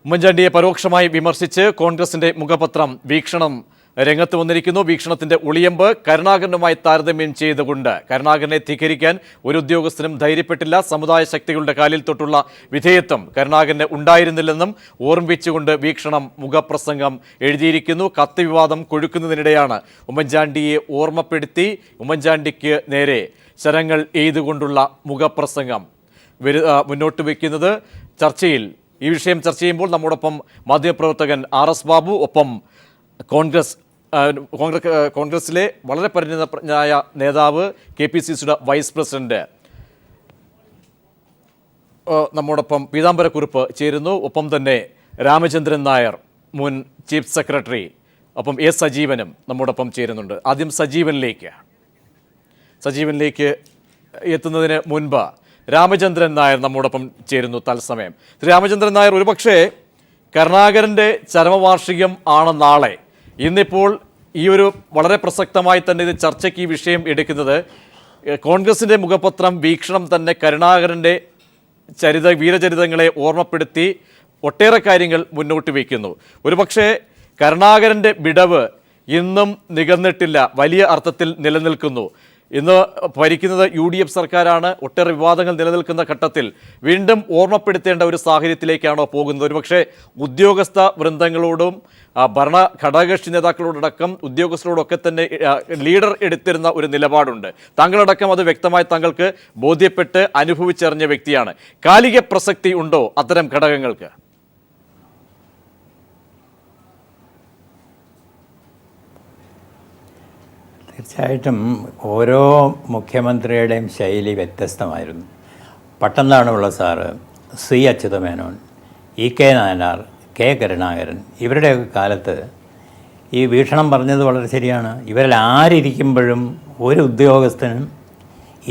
ഉമ്മൻചാണ്ടിയെ പരോക്ഷമായി വിമർശിച്ച് കോൺഗ്രസിന്റെ മുഖപത്രം വീക്ഷണം രംഗത്ത് വന്നിരിക്കുന്നു. വീക്ഷണത്തിന്റെ ഒളിയമ്പ് കരുണാകരനുമായി താരതമ്യം ചെയ്തുകൊണ്ട് കരുണാകരനെ ധിക്കരിക്കാൻ ഒരു ഉദ്യോഗസ്ഥനും ധൈര്യപ്പെട്ടില്ല. സമുദായ ശക്തികളുടെ കാലിൽ തൊട്ടുള്ള വിധേയത്വം കരുണാകരന് ഉണ്ടായിരുന്നില്ലെന്നും ഓർമ്മിപ്പിച്ചുകൊണ്ട് വീക്ഷണം മുഖപ്രസംഗം എഴുതിയിരിക്കുന്നു. കത്ത് വിവാദം കൊഴുക്കുന്നതിനിടെയാണ് ഉമ്മൻചാണ്ടിയെ ഓർമ്മപ്പെടുത്തി ഉമ്മൻചാണ്ടിക്ക് നേരെ ശരങ്ങൾ എയ്തുകൊണ്ടുള്ള മുഖപ്രസംഗം മുന്നോട്ട് വയ്ക്കുന്നത്. ഈ വിഷയം ചർച്ച ചെയ്യുമ്പോൾ നമ്മോടൊപ്പം മാധ്യമപ്രവർത്തകൻ RS ബാബു, ഒപ്പം കോൺഗ്രസിലെ വളരെ പരിണിതനായ നേതാവ് KPCCയുടെ വൈസ് പ്രസിഡന്റ് നമ്മോടൊപ്പം പീതാംബരക്കുറുപ്പ് ചേരുന്നു. ഒപ്പം തന്നെ രാമചന്ദ്രൻ നായർ, മുൻ ചീഫ് സെക്രട്ടറി, ഒപ്പം S സജീവനും നമ്മോടൊപ്പം ചേരുന്നുണ്ട്. ആദ്യം സജീവനിലേക്ക് എത്തുന്നതിന് മുൻപ് രാമചന്ദ്രൻ നായർ നമ്മോടൊപ്പം ചേരുന്നു തത്സമയം. രാമചന്ദ്രൻ നായർ, ഒരുപക്ഷെ കരുണാകരൻ്റെ ചരമവാർഷികം ആണ് നാളെ. ഇന്നിപ്പോൾ ഈ ഒരു വളരെ പ്രസക്തമായി തന്നെ ഇത് ചർച്ചയ്ക്ക് ഈ വിഷയം എടുക്കുന്നത് കോൺഗ്രസിൻ്റെ മുഖപത്രം വീക്ഷണം തന്നെ കരുണാകരൻ്റെ വീരചരിതങ്ങളെ ഓർമ്മപ്പെടുത്തി ഒട്ടേറെ കാര്യങ്ങൾ മുന്നോട്ട് വയ്ക്കുന്നു. ഒരുപക്ഷെ കരുണാകരൻ്റെ വിടവ് ഇന്നും നികന്നിട്ടില്ല, വലിയ അർത്ഥത്തിൽ നിലനിൽക്കുന്നു. ഇന്ന് ഭരിക്കുന്നത് UDF സർക്കാരാണ്. ഒട്ടേറെ വിവാദങ്ങൾ നിലനിൽക്കുന്ന ഘട്ടത്തിൽ വീണ്ടും ഓർമ്മപ്പെടുത്തേണ്ട ഒരു സാഹചര്യത്തിലേക്കാണോ പോകുന്നത്? ഒരുപക്ഷെ ഉദ്യോഗസ്ഥ വൃന്ദങ്ങളോടും ഭരണ ഘടകകക്ഷി നേതാക്കളോടടക്കം ഉദ്യോഗസ്ഥരോടൊക്കെ തന്നെ ലീഡർ എടുത്തിരുന്ന ഒരു നിലപാടുണ്ട്. താങ്കളടക്കം അത് വ്യക്തമായി താങ്കൾക്ക് ബോധ്യപ്പെട്ട് അനുഭവിച്ചറിഞ്ഞ വ്യക്തിയാണ്. കാലിക പ്രസക്തി ഉണ്ടോ അത്തരം ഘടകങ്ങൾക്ക്? തീർച്ചയായിട്ടും ഓരോ മുഖ്യമന്ത്രിയുടെയും ശൈലി വ്യത്യസ്തമായിരുന്നു. പട്ടംതാണുള്ള sir, C Achutha Menon, EK Nayanar, K Karunakaran, ഇവരുടെയൊക്കെ കാലത്ത് ഈ വീക്ഷണം പറഞ്ഞത് വളരെ ശരിയാണ്. ഇവരിൽ ആരിയ്ക്കുമ്പോഴും ഒരു ഉദ്യോഗസ്ഥനും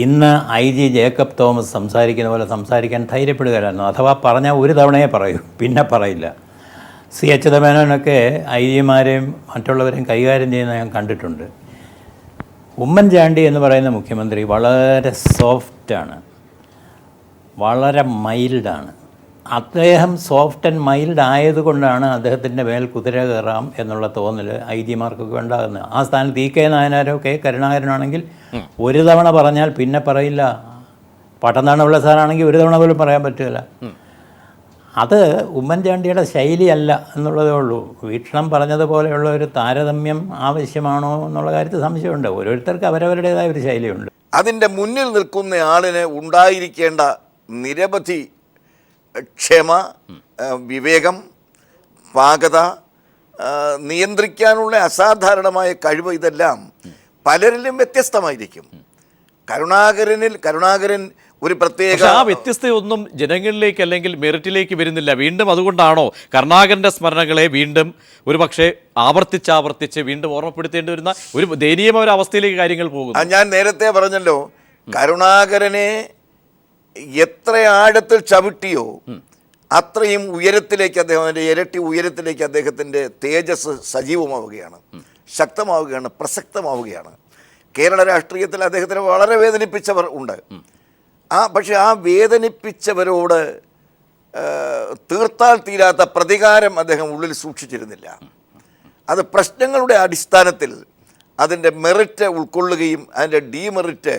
ഇന്ന് IG ജേക്കബ് തോമസ് സംസാരിക്കുന്ന പോലെ സംസാരിക്കാൻ ധൈര്യപ്പെടുകയായിരുന്നു. അഥവാ പറഞ്ഞാൽ ഒരു തവണയേ പറയൂ, പിന്നെ പറയില്ല. C അച്യുതമേനോനൊക്കെ IG-മാരെയും മറ്റുള്ളവരെയും കൈകാര്യം ചെയ്യുന്നത് ഞാൻ കണ്ടിട്ടുണ്ട്. ഉമ്മൻചാണ്ടി എന്ന് പറയുന്ന മുഖ്യമന്ത്രി വളരെ സോഫ്റ്റാണ്, വളരെ മൈൽഡാണ്. അദ്ദേഹം സോഫ്റ്റ് ആൻഡ് മൈൽഡ് ആയതുകൊണ്ടാണ് അദ്ദേഹത്തിൻ്റെ മേൽ കുതിര കയറാം എന്നുള്ള തോന്നൽ IG-മാർക്കൊക്കെ ഉണ്ടാകുന്നത്. ആ സ്ഥാനത്ത് EK നായനാരോ K കരുണാകരനാണെങ്കിൽ ഒരു തവണ പറഞ്ഞാൽ പിന്നെ പറയില്ല. പട്ടംതാണുള്ള സാറാണെങ്കിൽ ഒരു തവണ പോലും പറയാൻ പറ്റില്ല. അത് ഉമ്മൻചാണ്ടിയുടെ ശൈലിയല്ല എന്നുള്ളതേ ഉള്ളൂ. വീക്ഷണം പറഞ്ഞതുപോലെയുള്ള ഒരു താരതമ്യം ആവശ്യമാണോ എന്നുള്ള കാര്യത്തിൽ സംശയമുണ്ട്. ഓരോരുത്തർക്ക് അവരവരുടേതായ ഒരു ശൈലിയുണ്ട്. അതിൻ്റെ മുന്നിൽ നിൽക്കുന്ന ആളിന് ഉണ്ടായിരിക്കേണ്ട നിരവധി ക്ഷമ, വിവേകം, പാകത, നിയന്ത്രിക്കാനുള്ള അസാധാരണമായ കഴിവ്, ഇതെല്ലാം പലരിലും വ്യത്യസ്തമായിരിക്കും. കരുണാകരൻ ഒരു പ്രത്യേക ആ വ്യത്യസ്തയൊന്നും ജനങ്ങളിലേക്ക് അല്ലെങ്കിൽ മെറിറ്റിലേക്ക് വരുന്നില്ല. വീണ്ടും അതുകൊണ്ടാണോ കരുണാകരൻ്റെ സ്മരണകളെ വീണ്ടും ഒരു പക്ഷേ ആവർത്തിച്ച് വീണ്ടും ഓർമ്മപ്പെടുത്തേണ്ടി വരുന്ന ഒരു ദയനീയമായ ഒരു അവസ്ഥയിലേക്ക് കാര്യങ്ങൾ പോകുന്നു? ഞാൻ നേരത്തെ പറഞ്ഞല്ലോ, കരുണാകരനെ എത്ര ആഴത്തിൽ ചവിട്ടിയോ അത്രയും ഉയരത്തിലേക്ക് അതിൻ്റെ ഇരട്ടി ഉയരത്തിലേക്ക് അദ്ദേഹത്തിൻ്റെ തേജസ് സജീവമാവുകയാണ്, ശക്തമാവുകയാണ്, പ്രസക്തമാവുകയാണ്. കേരള രാഷ്ട്രീയത്തിൽ അദ്ദേഹത്തിന് വളരെ വേദനിപ്പിച്ചവർ ഉണ്ട്. പക്ഷെ ആ വേദനിപ്പിച്ചവരോട് തീർത്താൽ തീരാത്ത പ്രതികാരം അദ്ദേഹം ഉള്ളിൽ സൂക്ഷിച്ചിരുന്നില്ല. അത് പ്രശ്നങ്ങളുടെ അടിസ്ഥാനത്തിൽ അതിൻ്റെ മെറിറ്റ് ഉൾക്കൊള്ളുകയും അതിൻ്റെ ഡീമെറിറ്റ്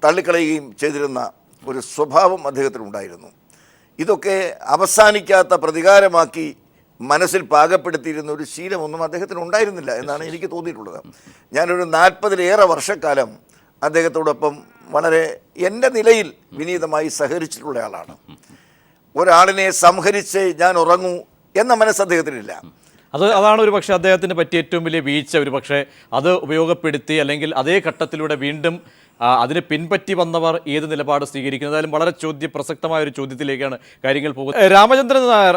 തള്ളിക്കളയുകയും ചെയ്തിരുന്ന ഒരു സ്വഭാവം അദ്ദേഹത്തിനുണ്ടായിരുന്നു. ഇതൊക്കെ അവസാനിക്കാത്ത പ്രതികാരമാക്കി മനസ്സിൽ പാകപ്പെടുത്തിയിരുന്ന ഒരു ശീലമൊന്നും അദ്ദേഹത്തിന് ഉണ്ടായിരുന്നില്ല എന്നാണ് എനിക്ക് തോന്നിയിട്ടുള്ളത്. ഞാനൊരു 40-ലേറെ വർഷക്കാലം അദ്ദേഹത്തോടൊപ്പം വളരെ എൻ്റെ നിലയിൽ വിനീതമായി സഹകരിച്ചിട്ടുള്ള ആളാണ്. ഒരാളിനെ സംഹരിച്ച് ഞാൻ ഉറങ്ങൂ എന്ന മനസ്സ് അദ്ദേഹത്തിനില്ല. അതാണ് ഒരു പക്ഷേ അദ്ദേഹത്തിന് പറ്റിയ ഏറ്റവും വലിയ വീഴ്ച. ഒരു പക്ഷേ അത് ഉപയോഗപ്പെടുത്തി അല്ലെങ്കിൽ അതേ ഘട്ടത്തിലൂടെ വീണ്ടും അതിന് പിൻപറ്റി വന്നവർ ഏത് നിലപാട് സ്വീകരിക്കുന്നതായാലും വളരെ പ്രസക്തമായ ഒരു ചോദ്യത്തിലേക്കാണ് കാര്യങ്ങൾ പോകുന്നത്. രാമചന്ദ്രൻ നായർ,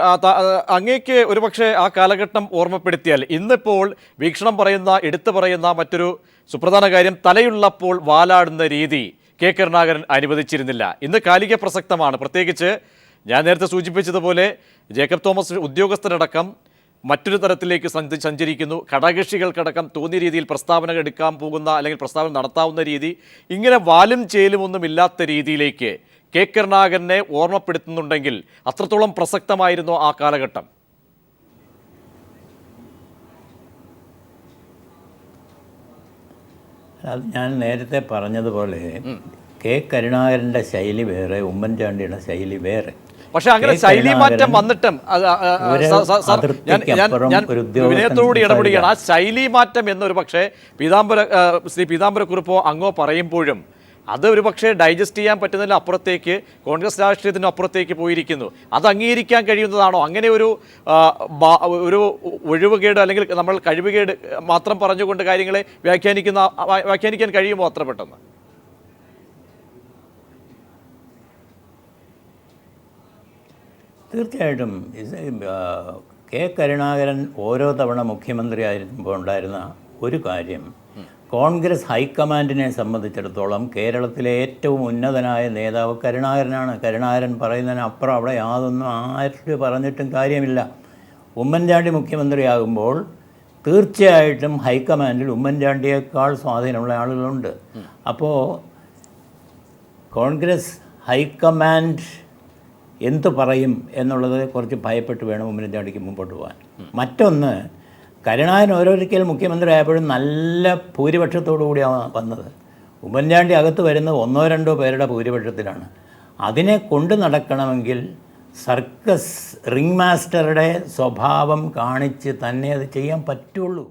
അങ്ങേക്ക് ഒരുപക്ഷെ ആ കാലഘട്ടം ഓർമ്മപ്പെടുത്തിയാൽ ഇന്നിപ്പോൾ വീക്ഷണം എടുത്തു പറയുന്ന മറ്റൊരു സുപ്രധാന കാര്യം, തലയുള്ളപ്പോൾ വാലാടുന്ന രീതി K കരുണാകരൻ അനുവദിച്ചിരുന്നില്ല. ഇന്ന് കാലിക പ്രസക്തമാണ്. പ്രത്യേകിച്ച് ഞാൻ നേരത്തെ സൂചിപ്പിച്ചതുപോലെ ജേക്കബ് തോമസ് ഉദ്യോഗസ്ഥരടക്കം മറ്റൊരു തരത്തിലേക്ക് സഞ്ചരിക്കുന്നു. ഘടകകക്ഷികൾക്കടക്കം തോന്നിയ രീതിയിൽ പ്രസ്താവനകൾ എടുക്കാൻ പോകുന്ന അല്ലെങ്കിൽ പ്രസ്താവന നടത്താവുന്ന രീതി, ഇങ്ങനെ വാലും ചേലും ഒന്നും ഇല്ലാത്ത രീതിയിലേക്ക് കെ കരുണാകരനെ ഓർമ്മപ്പെടുത്തുന്നുണ്ടെങ്കിൽ അത്രത്തോളം പ്രസക്തമായിരുന്നു ആ കാലഘട്ടം. അത് ഞാൻ നേരത്തെ പറഞ്ഞതുപോലെ കെ കരുണാകരൻ്റെ ശൈലി വേറെ, ഉമ്മൻചാണ്ടിയുടെ ശൈലി വേറെ. പക്ഷെ അങ്ങനെ ശൈലി മാറ്റം വന്നിട്ടും വിനയത്തോട് ഇടപെടുകയാണ്. ആ ശൈലി മാറ്റം എന്നൊരു പക്ഷേ ശ്രീ പീതാംബരക്കുറുപ്പോ അങ്ങോ പറയുമ്പോഴും അത് ഒരു പക്ഷേ ഡൈജസ്റ്റ് ചെയ്യാൻ പറ്റുന്നതിന് അപ്പുറത്തേക്ക് കോൺഗ്രസ് രാഷ്ട്രീയത്തിന് അപ്പുറത്തേക്ക് പോയിരിക്കുന്നു. അത് അംഗീകരിക്കാൻ കഴിയുന്നതാണോ? അങ്ങനെ ഒരു ഒഴിവുകേട് അല്ലെങ്കിൽ നമ്മൾ കഴിവുകേട് മാത്രം പറഞ്ഞുകൊണ്ട് കാര്യങ്ങളെ വ്യാഖ്യാനിക്കാൻ കഴിയുമോ അത്ര പെട്ടെന്ന്? തീർച്ചയായിട്ടും കെ കരുണാകരൻ ഓരോ തവണ മുഖ്യമന്ത്രി ആയിരുമ്പോൾ ഉണ്ടായിരുന്ന ഒരു കാര്യം, കോൺഗ്രസ് ഹൈക്കമാൻഡിനെ സംബന്ധിച്ചിടത്തോളം കേരളത്തിലെ ഏറ്റവും ഉന്നതനായ നേതാവ് കരുണാകരനാണ്. കരുണാകരൻ പറയുന്നതിനപ്പുറം അവിടെ യാതൊന്നും ആര് പറഞ്ഞിട്ടും കാര്യമില്ല. ഉമ്മൻചാണ്ടി മുഖ്യമന്ത്രിയാകുമ്പോൾ തീർച്ചയായിട്ടും ഹൈക്കമാൻഡിൽ ഉമ്മൻചാണ്ടിയേക്കാൾ സ്വാധീനമുള്ള ആളുകളുണ്ട്. അപ്പോൾ കോൺഗ്രസ് ഹൈക്കമാൻഡ് എന്തു പറയും എന്നുള്ളത് കുറച്ച് ഭയപ്പെട്ട് വേണം ഉമ്മൻചാണ്ടിക്ക് മുമ്പോട്ട് പോകാൻ. മറ്റൊന്ന്, കരുണാകരൻ ഓരോരിക്കൽ മുഖ്യമന്ത്രി ആയപ്പോഴും നല്ല ഭൂരിപക്ഷത്തോടു കൂടിയാണ് വന്നത്. ഉമ്മൻചാണ്ടി അകത്ത് വരുന്നത് 1-2 പേരുടെ ഭൂരിപക്ഷത്തിലാണ്. അതിനെ കൊണ്ടു നടക്കണമെങ്കിൽ സർക്കസ് റിംഗ് മാസ്റ്ററുടെ സ്വഭാവം കാണിച്ച് തന്നെ അത് ചെയ്യാൻ പറ്റുള്ളൂ.